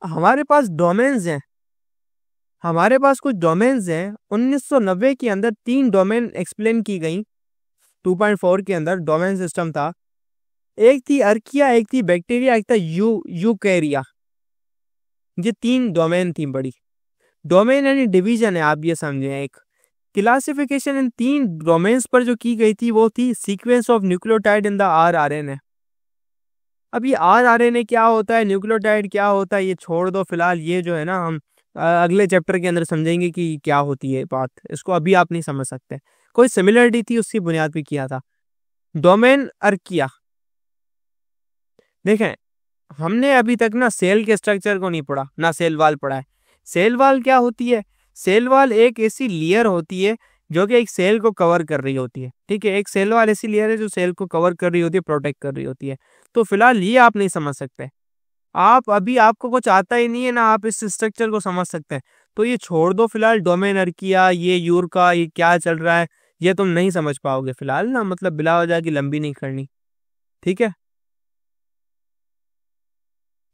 हमारे पास डोमेन्स हैं, हमारे पास कुछ डोमेन्स हैं। 1990 के अंदर 3 डोमेन एक्सप्लेन की गई, 2.4 के अंदर डोमेन सिस्टम था। एक थी अर्किया, एक थी बैक्टीरिया, एक था यूकैरिया। ये 3 डोमेन थी बड़ी। डोमेन यानी डिवीजन है, आप ये समझें। एक क्लासिफिकेशन इन 3 डोमेन्स पर जो की गई थी वो थी sequence of nucleotide in the rRNA. अब ये आरआरएनए क्या होता है, न्यूक्लियोटाइड क्या होता है, ये छोड़ दो फिलहाल। ये जो है ना, हम अगले चैप्टर के अंदर समझेंगे कि क्या होती है बात। इसको अभी आप नहीं समझ सकते। कोई सिमिलरिटी थी, उसकी बुनियाद पे किया था। डोमेन अर्किया। देखें, हमने अभी तक ना सेल के स्ट्रक्चर को नहीं पढ़ा, ना सेल वाल पढ़ा है। सेल वाल क्या होती है? सेल वाल एक ऐसी लेयर होती है जो कि एक सेल को कवर कर रही होती है। ठीक है, एक सेल वाल ऐसी लेयर है जो सेल को कवर कर रही होती है, प्रोटेक्ट कर रही होती है। तो फिलहाल ये आप नहीं समझ सकते। आप अभी आपको कुछ आता ही नहीं है ना, आप इस स्ट्रक्चर को समझ सकते हैं। तो ये छोड़ दो फिलहाल, डोमेन अर्किया, ये यूर का ये क्या चल रहा है, ये तुम नहीं समझ पाओगे फिलहाल ना, मतलब बिला वजह की लंबी नहीं करनी। ठीक है,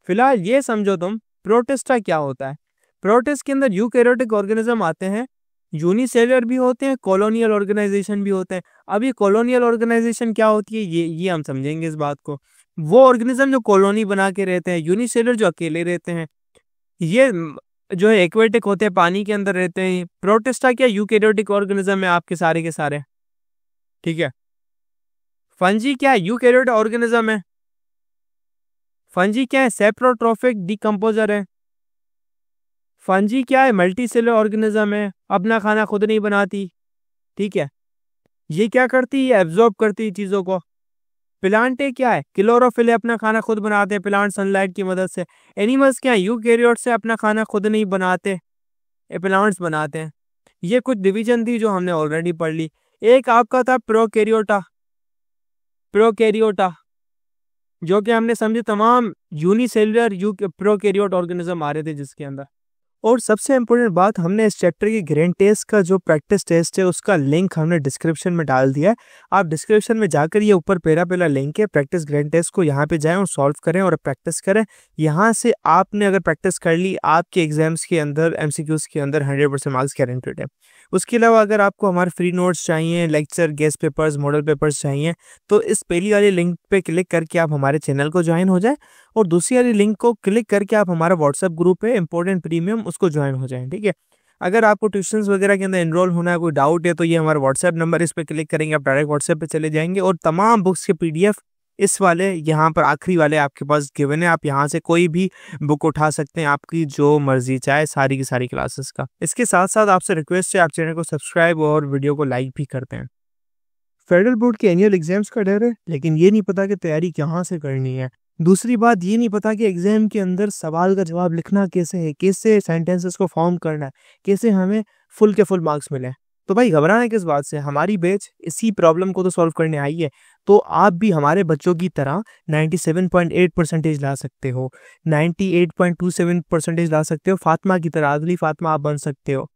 फिलहाल ये समझो तुम, प्रोटिस्टा क्या होता है। प्रोटिस्ट के अंदर यूकैरियोटिक ऑर्गेनिज्म आते हैं, यूनिसेलुलर भी होते हैं, कॉलोनियल ऑर्गेनाइजेशन भी होते हैं। अब ये कॉलोनियल ऑर्गेनाइजेशन क्या होती है, ये हम समझेंगे इस बात को। वो ऑर्गेनिज्म जो कॉलोनी बना के रहते हैं, यूनिसेलुलर जो अकेले रहते हैं, ये जो है एक्वेटिक होते हैं, पानी के अंदर रहते हैं। प्रोटिस्टा क्या यूकैरियोटिक ऑर्गेनिज्म है आपके सारे के सारे। ठीक है, फंजी क्या है, यूकैरियोटिक ऑर्गेनिज्म है। फंजी क्या है, सेप्रोट्रोफिक डिकम्पोजर है। फंजी क्या है, मल्टी सेलुलर ऑर्गेनिज्म है, अपना खाना खुद नहीं बनाती। ठीक है, ये क्या करती है, एब्जॉर्ब करती है चीजों को। प्लांटे क्या है, क्लोरोफिल है, अपना खाना खुद बनाते हैं प्लांट सनलाइट की मदद से। एनिमल्स क्या है, यूकैरियोट से अपना खाना खुद नहीं बनाते, ये प्लांट्स बनाते हैं। ये कुछ डिवीजन थी जो हमने ऑलरेडी पढ़ ली। एक आपका था प्रोकैरियोटा। प्रोकैरियोटा जो कि हमने समझे तमाम यूनिसेलुलर प्रोकैरियोट ऑर्गेनिज्म आ रहे थे जिसके अंदर। और सबसे इम्पोर्टेंट बात, हमने इस चैप्टर की ग्रैंड टेस्ट का जो प्रैक्टिस टेस्ट है उसका लिंक हमने डिस्क्रिप्शन में डाल दिया है। आप डिस्क्रिप्शन में जाकर ये ऊपर पहला लिंक है प्रैक्टिस ग्रैंड टेस्ट को, यहाँ पे जाएं और सॉल्व करें और प्रैक्टिस करें। यहाँ से आपने अगर प्रैक्टिस कर ली, आपके एग्जाम्स के अंदर एमसीक्यूज के अंदर 100% मार्क्स गारंटेड है। उसके अलावा अगर आपको हमारे फ्री नोट्स चाहिए, lecture, guest papers, model papers चाहिए, तो इस पहली वाली लिंक पे क्लिक करके आप हमारे चैनल को ज्वाइन हो जाए, और दूसरी वाली लिंक को क्लिक करके आप हमारा व्हाट्सएप ग्रुप है इंपॉर्टेंट प्रीमियम, उसको ज्वाइन हो जाएं। ठीक है, अगर आपको ट्यूशंस वगैरह के अंदर एनरोल होना है, कोई डाउट है, तो ये हमारा व्हाट्सएप नंबर, इस पर क्लिक करेंगे आप डायरेक्ट व्हाट्सएप पे चले जाएंगे, और तमाम बुक्स के पीडीएफ इस वाले यहाँ पर आखिरी वाले आपके पास गिवन है। आप यहाँ से कोई भी बुक उठा सकते हैं, आपकी जो मर्जी चाहे, सारी की सारी क्लासेस का। इसके साथ साथ आपसे रिक्वेस्ट है, आप चैनल को सब्सक्राइब और वीडियो को लाइक भी करते हैं। फेडरल बोर्ड के एनुअल एग्जाम्स का डर है, लेकिन ये नहीं पता कि तैयारी कहाँ से करनी है। दूसरी बात, ये नहीं पता कि एग्जाम के अंदर सवाल का जवाब लिखना कैसे है, कैसे सेंटेंसेस को फॉर्म करना है, कैसे हमें फुल के फुल मार्क्स मिले। तो भाई घबराना किस बात से, हमारी बैच इसी प्रॉब्लम को तो सॉल्व करने आई है। तो आप भी हमारे बच्चों की तरह 97.8% ला सकते हो, 98.27% ला सकते हो, फातिमा की तरह, अगली फातिमा आप बन सकते हो।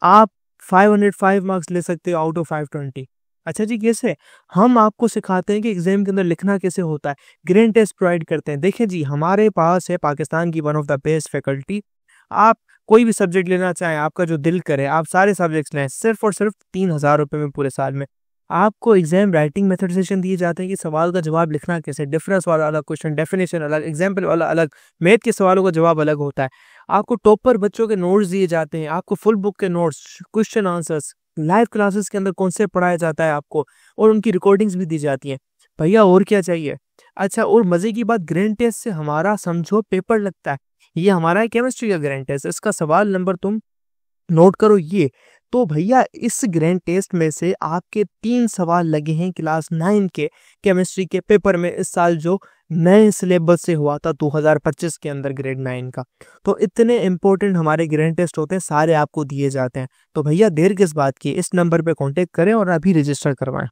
आप 505 मार्क्स ले सकते हो आउट ऑफ 520। अच्छा जी, कैसे? हम आपको सिखाते हैं कि एग्जाम के अंदर लिखना कैसे होता है, ग्रैंड टेस्ट प्रोवाइड करते हैं। देखिए जी, हमारे पास है पाकिस्तान की one of the best faculty. आप कोई भी सब्जेक्ट लेना चाहें, आपका जो दिल करे, आप सारे सब्जेक्ट्स लें, सिर्फ और सिर्फ 3,000 रुपये में पूरे साल में। आपको एग्जाम राइटिंग मेथड सेशन दिए जाते हैं कि सवाल का जवाब लिखना कैसे, डिफरेंस वाला अलग क्वेश्चन, डेफिनेशन अलग, एग्जाम्पल वाला अलग, मैथ के सवालों का जवाब अलग होता है। आपको टॉपर बच्चों के नोट्स दिए जाते हैं, आपको फुल बुक के notes, question answers, live classes के अंदर कॉन्सेप्ट पढ़ाया जाता है आपको, और उनकी रिकॉर्डिंग्स भी दी जाती हैं। भैया और क्या चाहिए? अच्छा, और मजे की बात, ग्रैंड टेस्ट से हमारा समझो पेपर लगता है। ये हमारा है केमिस्ट्री का ग्रैंड टेस्ट, इसका सवाल नंबर तुम नोट करो ये। तो भैया इस ग्रैंड टेस्ट में से आपके 3 सवाल लगे हैं क्लास 9 के केमिस्ट्री के पेपर में इस साल, जो नए सिलेबस से हुआ था 2025 के अंदर ग्रेड 9 का। तो इतने इंपॉर्टेंट हमारे ग्रैंड टेस्ट होते हैं, सारे आपको दिए जाते हैं। तो भैया देर किस बात की, इस नंबर पे कांटेक्ट करें और अभी रजिस्टर करवाएं।